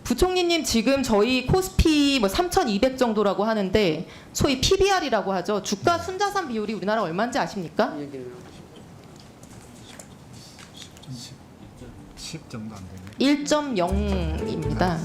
부총리님 지금 저희 코스피 뭐 3,200 정도라고 하는데 소위 PBR이라고 하죠. 주가 순자산 비율이 우리나라 얼마인지 아십니까? 10 정도 안 되네. 1.0입니다.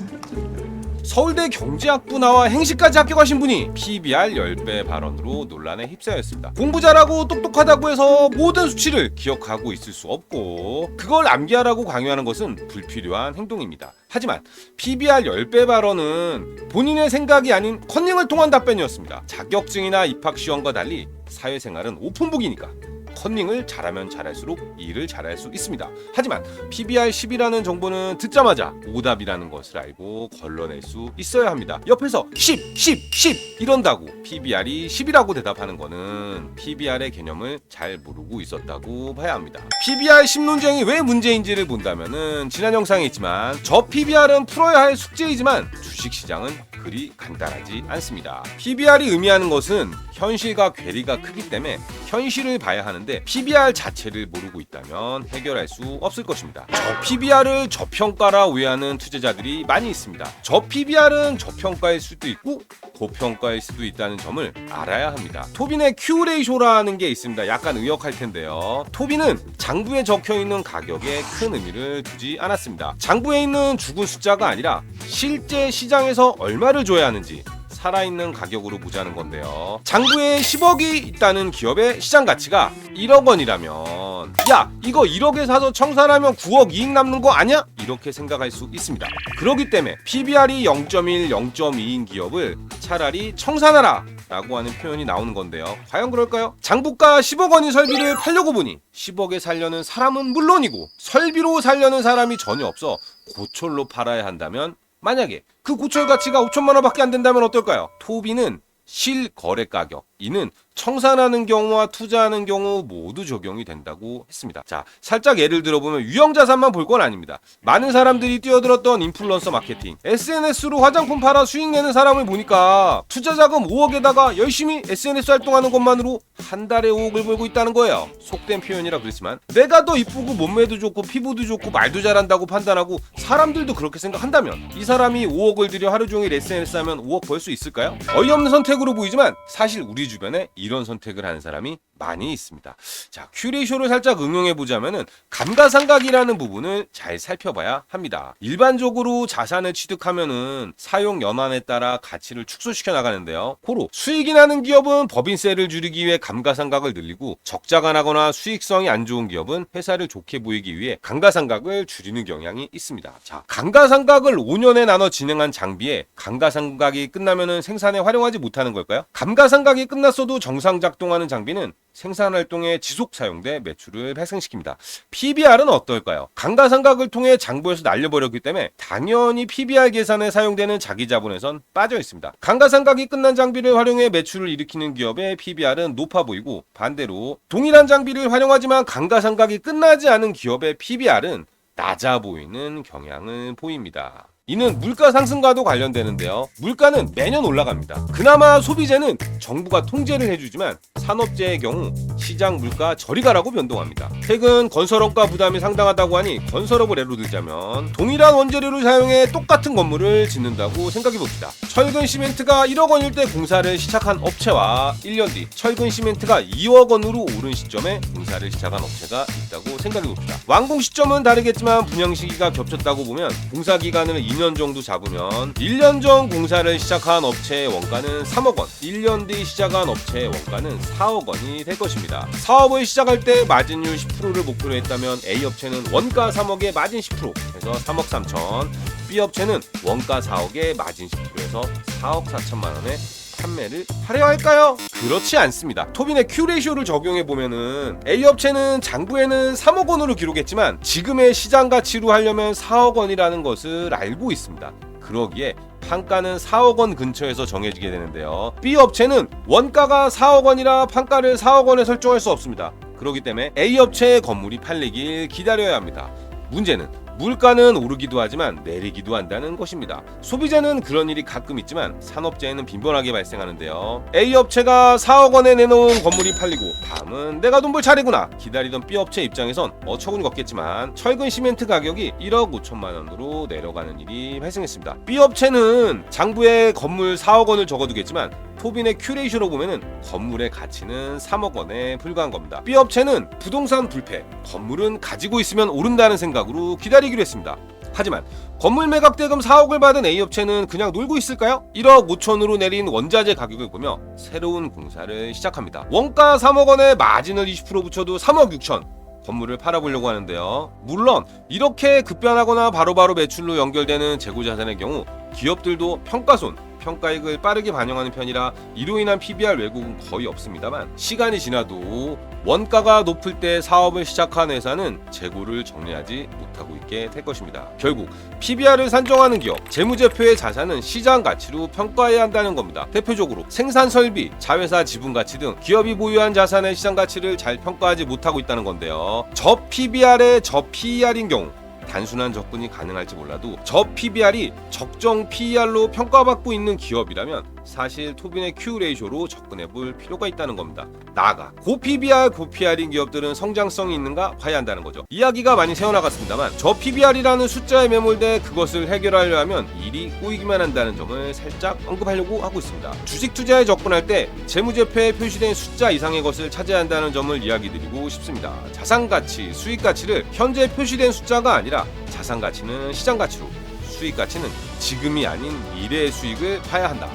서울대 경제학부 나와 행시까지 합격하신 분이 PBR 10배 발언으로 논란에 휩싸였습니다. 공부 잘하고 똑똑하다고 해서 모든 수치를 기억하고 있을 수 없고 그걸 암기하라고 강요하는 것은 불필요한 행동입니다. 하지만 PBR 10배 발언은 본인의 생각이 아닌 컨닝을 통한 답변이었습니다. 자격증이나 입학시험과 달리 사회생활은 오픈북이니까 컨닝을 잘하면 잘할수록 일을 잘할 수 있습니다. 하지만 PBR 10이라는 정보는 듣자마자 오답이라는 것을 알고 걸러낼 수 있어야 합니다. 옆에서 10 이런다고 PBR이 10이라고 대답하는 거는 PBR의 개념을 잘 모르고 있었다고 봐야 합니다. PBR 10 논쟁이 왜 문제인지를 본다면은 지난 영상에 있지만 저 PBR은 풀어야 할 숙제이지만 주식시장은 그리 간단하지 않습니다. PBR이 의미하는 것은 현실과 괴리가 크기 때문에 현실을 봐야 하는데 PBR 자체를 모르고 있다면 해결할 수 없을 것입니다. 저 PBR을 저평가라 오해하는 투자자들이 많이 있습니다. 저 PBR은 저평가일 수도 있고 고평가일 수도 있다는 점을 알아야 합니다. 토빈의 Q 레이쇼라는 게 있습니다. 약간 의역할 텐데요. 토빈은 장부에 적혀있는 가격에 큰 의미를 두지 않았습니다. 장부에 있는 죽은 숫자가 아니라 실제 시장에서 얼마를 줘야 하는지 살아있는 가격으로 보자는 건데요. 장부에 10억이 있다는 기업의 시장 가치가 1억 원이라면 야 이거 1억에 사서 청산하면 9억 이익 남는 거 아니야? 이렇게 생각할 수 있습니다. 그렇기 때문에 PBR이 0.1, 0.2인 기업을 차라리 청산하라 라고 하는 표현이 나오는 건데요. 과연 그럴까요? 장부가 10억 원인 설비를 팔려고 보니 10억에 살려는 사람은 물론이고 설비로 살려는 사람이 전혀 없어 고철로 팔아야 한다면 만약에 그 고철 가치가 5천만 원밖에 안 된다면 어떨까요? 토비는 실거래 가격, 이는 청산하는 경우와 투자하는 경우 모두 적용이 된다고 했습니다. 자, 살짝 예를 들어보면 유형자산만 볼 건 아닙니다. 많은 사람들이 뛰어들었던 인플루언서 마케팅, SNS로 화장품 팔아 수익 내는 사람을 보니까 투자자금 5억에다가 열심히 SNS 활동하는 것만으로 한 달에 5억을 벌고 있다는 거예요. 속된 표현이라 그렇지만 내가 더 이쁘고 몸매도 좋고 피부도 좋고 말도 잘한다고 판단하고 사람들도 그렇게 생각한다면 이 사람이 5억을 들여 하루 종일 SNS 하면 5억 벌 수 있을까요? 어이없는 선택으로 보이지만 사실 우리 주변에 이런 선택을 하는 사람이 많이 있습니다. 자, Q레이쇼를 살짝 응용해보자면은 감가상각이라는 부분을 잘 살펴봐야 합니다. 일반적으로 자산을 취득하면은 사용 연한에 따라 가치를 축소시켜 나가는데요. 고로 수익이 나는 기업은 법인세를 줄이기 위해 감가상각을 늘리고 적자가 나거나 수익성이 안 좋은 기업은 회사를 좋게 보이기 위해 감가상각을 줄이는 경향이 있습니다. 자, 감가상각을 5년에 나눠 진행한 장비에 감가상각이 끝나면은 생산에 활용하지 못하는 걸까요? 감가상각이 끝났어도 정상 작동하는 장비는 생산활동에 지속 사용돼 매출을 발생시킵니다. PBR은 어떨까요? 감가상각을 통해 장부에서 날려버렸기 때문에 당연히 PBR 계산에 사용되는 자기 자본에선 빠져 있습니다. 감가상각이 끝난 장비를 활용해 매출을 일으키는 기업의 PBR은 높아 보이고 반대로 동일한 장비를 활용하지만 감가상각이 끝나지 않은 기업의 PBR은 낮아 보이는 경향을 보입니다. 이는 물가 상승과도 관련되는데요. 물가는 매년 올라갑니다. 그나마 소비재는 정부가 통제를 해주지만 산업재의 경우 시장 물가 저리 가라고 변동합니다. 최근 건설업가 부담이 상당하다고 하니 건설업을 예로 들자면 동일한 원재료를 사용해 똑같은 건물을 짓는다고 생각해봅시다. 철근 시멘트가 1억 원일 때 공사를 시작한 업체와 1년 뒤 철근 시멘트가 2억 원으로 오른 시점에 공사를 시작한 업체가 있다고 생각해봅시다. 완공 시점은 다르겠지만 분양 시기가 겹쳤다고 보면 공사 기간을 2년 정도 잡으면 1년 전 공사를 시작한 업체의 원가는 3억 원, 1년 뒤 시작한 업체의 원가는 4억 원이 될 것입니다. 사업을 시작할 때 마진율 10%를 목표로 했다면 A 업체는 원가 3억에 마진 10% 해서 3억 3천, B 업체는 원가 4억에 마진 10%에서 4억 4천만 원에 판매를 하려 할까요? 그렇지 않습니다. 토빈의 Q레이쇼를 적용해 보면은 A 업체는 장부에는 3억 원으로 기록했지만 지금의 시장 가치로 하려면 4억 원이라는 것을 알고 있습니다. 그러기에 판가는 4억 원 근처에서 정해지게 되는데요. B 업체는 원가가 4억 원이라 판가를 4억 원에 설정할 수 없습니다. 그렇기 때문에 A 업체의 건물이 팔리길 기다려야 합니다. 문제는 물가는 오르기도 하지만 내리기도 한다는 것입니다. 소비자는 그런 일이 가끔 있지만 산업재해는 빈번하게 발생하는데요. A업체가 4억 원에 내놓은 건물이 팔리고 다음은 내가 돈 벌 차례구나 기다리던 B업체 입장에선 어처구니 없겠지만 철근 시멘트 가격이 1억 5천만 원으로 내려가는 일이 발생했습니다. B업체는 장부에 건물 4억 원을 적어두겠지만 토빈의 큐레이션으로 보면은 건물의 가치는 3억 원에 불과한 겁니다. B업체는 부동산 불패, 건물은 가지고 있으면 오른다는 생각으로 기다리기로 했습니다. 하지만 건물 매각 대금 4억을 받은 A업체는 그냥 놀고 있을까요? 1억 5천으로 내린 원자재 가격을 보며 새로운 공사를 시작합니다. 원가 3억 원에 마진을 20% 붙여도 3억 6천. 건물을 팔아보려고 하는데요. 물론 이렇게 급변하거나 바로바로 매출로 연결되는 재고자산의 경우 기업들도 평가손, 평가액을 빠르게 반영하는 편이라 이로 인한 PBR 왜곡은 거의 없습니다만 시간이 지나도 원가가 높을 때 사업을 시작한 회사는 재고를 정리하지 못하고 있게 될 것입니다. 결국 PBR을 산정하는 기업, 재무제표의 자산은 시장 가치로 평가해야 한다는 겁니다. 대표적으로 생산 설비, 자회사 지분 가치 등 기업이 보유한 자산의 시장 가치를 잘 평가하지 못하고 있다는 건데요. 저 PBR의 저 PER인 경우 단순한 접근이 가능할지 몰라도 저 PBR이 적정 PER로 평가받고 있는 기업이라면 사실 토빈의 Q 레이쇼로 접근해 볼 필요가 있다는 겁니다. 나아가 고 PBR, 고 PR인 기업들은 성장성이 있는가 봐야 한다는 거죠. 이야기가 많이 새어나갔습니다만 저 PBR이라는 숫자에 매몰돼 그것을 해결하려 하면 일이 꼬이기만 한다는 점을 살짝 언급하려고 하고 있습니다. 주식 투자에 접근할 때 재무제표에 표시된 숫자 이상의 것을 찾아야 한다는 점을 이야기드리고 싶습니다. 자산가치, 수익가치를 현재 표시된 숫자가 아니라 자산가치는 시장가치로, 수익가치는 지금이 아닌 미래의 수익을 봐야 한다.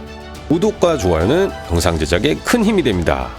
구독과 좋아요는 영상 제작에 큰 힘이 됩니다.